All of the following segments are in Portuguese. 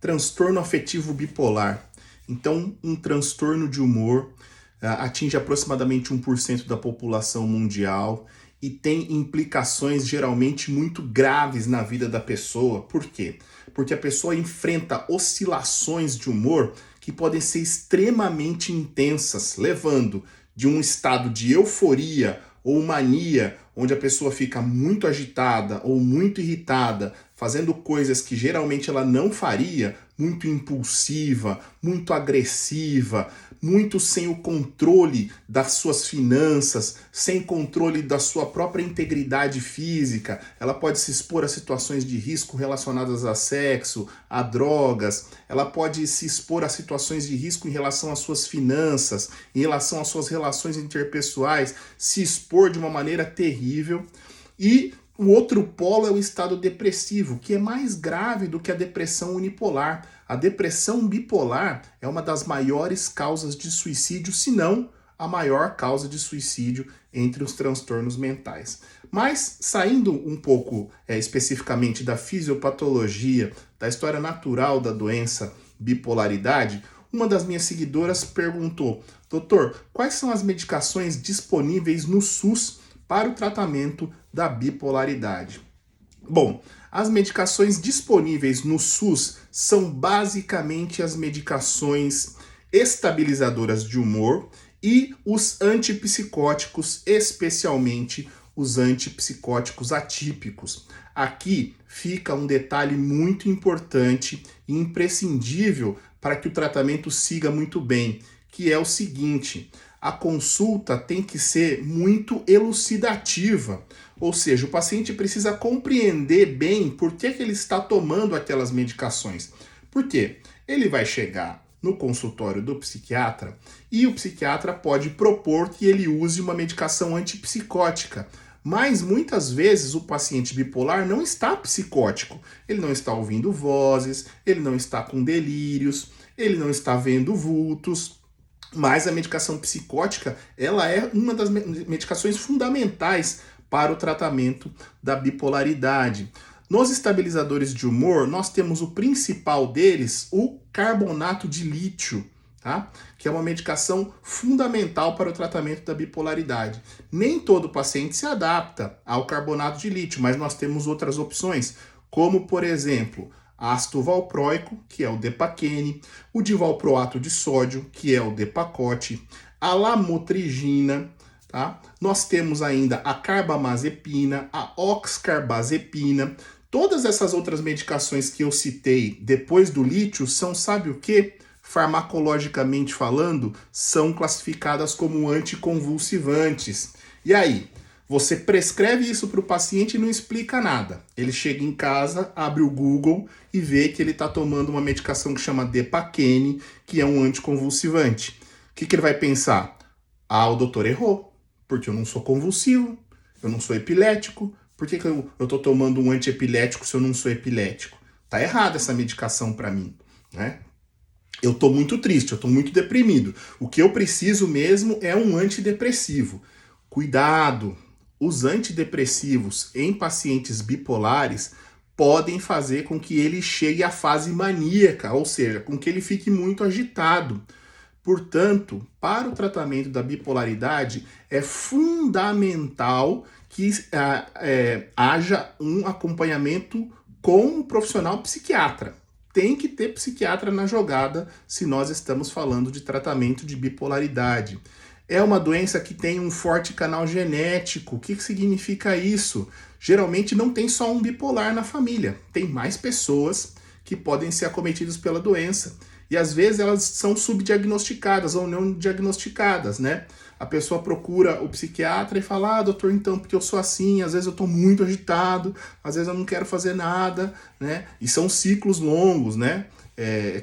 transtorno afetivo bipolar. Então, um transtorno de humor atinge aproximadamente 1% da população mundial e tem implicações geralmente muito graves na vida da pessoa. Por quê? Porque a pessoa enfrenta oscilações de humor que podem ser extremamente intensas, levando de um estado de euforia ou mania, onde a pessoa fica muito agitada ou muito irritada, fazendo coisas que geralmente ela não faria, muito impulsiva, muito agressiva, muito sem o controle das suas finanças, sem controle da sua própria integridade física. Ela pode se expor a situações de risco relacionadas a sexo, a drogas, ela pode se expor a situações de risco em relação às suas finanças, em relação às suas relações interpessoais, se expor de uma maneira terrível. E o outro polo é o estado depressivo, que é mais grave do que a depressão unipolar. A depressão bipolar é uma das maiores causas de suicídio, se não a maior causa de suicídio entre os transtornos mentais. Mas, saindo um pouco especificamente da fisiopatologia, da história natural da doença bipolaridade, uma das minhas seguidoras perguntou: doutor, quais são as medicações disponíveis no SUS para o tratamento da bipolaridade? Bom, as medicações disponíveis no SUS são basicamente as medicações estabilizadoras de humor e os antipsicóticos, especialmente os antipsicóticos atípicos. Aqui fica um detalhe muito importante e imprescindível para que o tratamento siga muito bem, que é o seguinte: a consulta tem que ser muito elucidativa, ou seja, o paciente precisa compreender bem por que ele está tomando aquelas medicações. Por quê? Ele vai chegar no consultório do psiquiatra e o psiquiatra pode propor que ele use uma medicação antipsicótica, mas muitas vezes o paciente bipolar não está psicótico, ele não está ouvindo vozes, ele não está com delírios, ele não está vendo vultos. Mas a medicação psicótica, ela é uma das medicações fundamentais para o tratamento da bipolaridade. Nos estabilizadores de humor, nós temos o principal deles, o carbonato de lítio, tá? Que é uma medicação fundamental para o tratamento da bipolaridade. Nem todo paciente se adapta ao carbonato de lítio, mas nós temos outras opções, como, por exemplo, ácido valproico, que é o Depaquene, o divalproato de sódio, que é o Depakote, a lamotrigina, tá? Nós temos ainda a carbamazepina, a oxcarbazepina. Todas essas outras medicações que eu citei depois do lítio são, sabe o quê? Farmacologicamente falando, são classificadas como anticonvulsivantes. E aí? Você prescreve isso para o paciente e não explica nada. Ele chega em casa, abre o Google e vê que ele está tomando uma medicação que chama Depaquene, que é um anticonvulsivante. O que ele vai pensar? Ah, o doutor errou, porque eu não sou convulsivo, eu não sou epilético. Por que eu estou tomando um antiepilético se eu não sou epilético? Tá errada essa medicação para mim, né? Eu estou muito triste, eu estou muito deprimido. O que eu preciso mesmo é um antidepressivo. Cuidado! Os antidepressivos em pacientes bipolares podem fazer com que ele chegue à fase maníaca, ou seja, com que ele fique muito agitado. Portanto, para o tratamento da bipolaridade, é fundamental que haja um acompanhamento com um profissional psiquiatra. Tem que ter psiquiatra na jogada se nós estamos falando de tratamento de bipolaridade. É uma doença que tem um forte canal genético. O que significa isso? Geralmente não tem só um bipolar na família, tem mais pessoas que podem ser acometidas pela doença. E às vezes elas são subdiagnosticadas ou não diagnosticadas, né? A pessoa procura o psiquiatra e fala: ah, doutor, então, porque eu sou assim, às vezes eu tô muito agitado, às vezes eu não quero fazer nada, né? E são ciclos longos, né?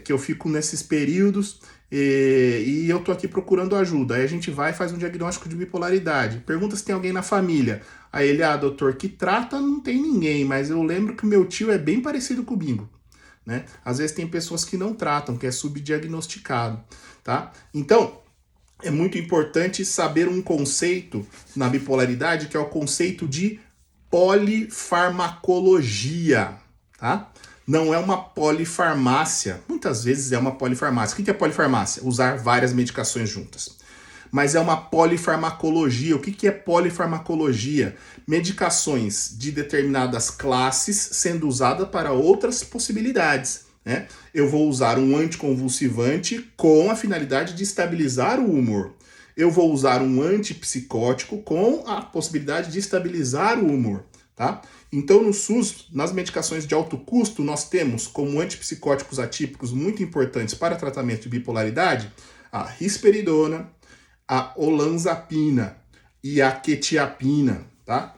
Que eu fico nesses períodos e eu tô aqui procurando ajuda. Aí a gente vai e faz um diagnóstico de bipolaridade. Pergunta se tem alguém na família. Aí ele: ah, doutor, que trata não tem ninguém, mas eu lembro que o meu tio é bem parecido comigo. Né? Às vezes tem pessoas que não tratam, que é subdiagnosticado, tá? Então, é muito importante saber um conceito na bipolaridade, que é o conceito de polifarmacologia, tá? não é uma polifarmácia. Muitas vezes é uma polifarmácia. O que é polifarmácia? Usar várias medicações juntas. Mas é uma polifarmacologia. O que é polifarmacologia? Medicações de determinadas classes sendo usadas para outras possibilidades, né? Eu vou usar um anticonvulsivante com a finalidade de estabilizar o humor. Eu vou usar um antipsicótico com a possibilidade de estabilizar o humor, tá? Então, no SUS, nas medicações de alto custo, nós temos como antipsicóticos atípicos muito importantes para tratamento de bipolaridade a risperidona, a olanzapina e a quetiapina, tá?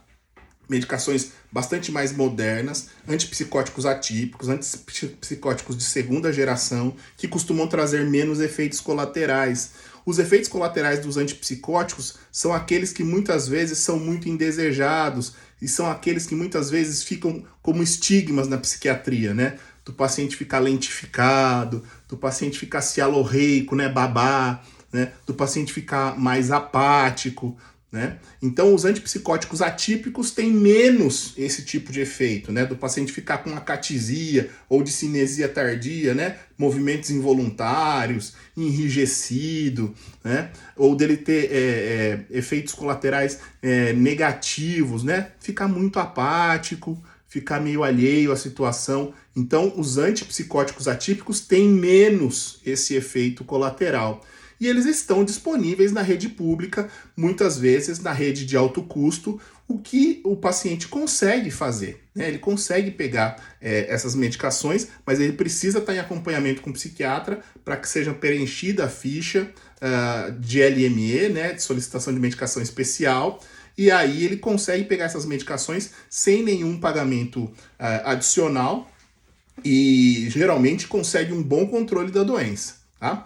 Medicações bastante mais modernas, antipsicóticos atípicos, antipsicóticos de segunda geração, que costumam trazer menos efeitos colaterais. Os efeitos colaterais dos antipsicóticos são aqueles que muitas vezes são muito indesejados e são aqueles que muitas vezes ficam como estigmas na psiquiatria, né? Do paciente ficar lentificado, do paciente ficar cialorreico, né? Babá, né? Do paciente ficar mais apático, né? Então, os antipsicóticos atípicos têm menos esse tipo de efeito, né? Do paciente ficar com acatisia ou discinesia tardia, né? Movimentos involuntários, enrijecido, né? Ou dele ter efeitos colaterais negativos, né? Ficar muito apático, ficar meio alheio à situação. Então, os antipsicóticos atípicos têm menos esse efeito colateral. E eles estão disponíveis na rede pública, muitas vezes na rede de alto custo, o que o paciente consegue fazer, né? Ele consegue pegar essas medicações, mas ele precisa estar em acompanhamento com o psiquiatra para que seja preenchida a ficha de LME, né? De solicitação de medicação especial, e aí ele consegue pegar essas medicações sem nenhum pagamento adicional e geralmente consegue um bom controle da doença, tá?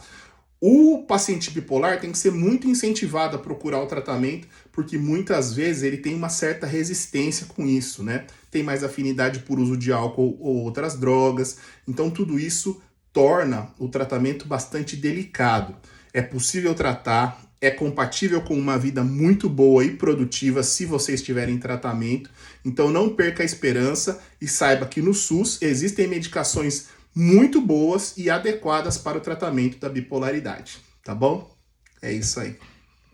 O paciente bipolar tem que ser muito incentivado a procurar o tratamento, porque muitas vezes ele tem uma certa resistência com isso, né? Tem mais afinidade por uso de álcool ou outras drogas, então tudo isso torna o tratamento bastante delicado. É possível tratar, é compatível com uma vida muito boa e produtiva se você estiver em tratamento, então não perca a esperança e saiba que no SUS existem medicações muito boas e adequadas para o tratamento da bipolaridade, tá bom? É isso aí.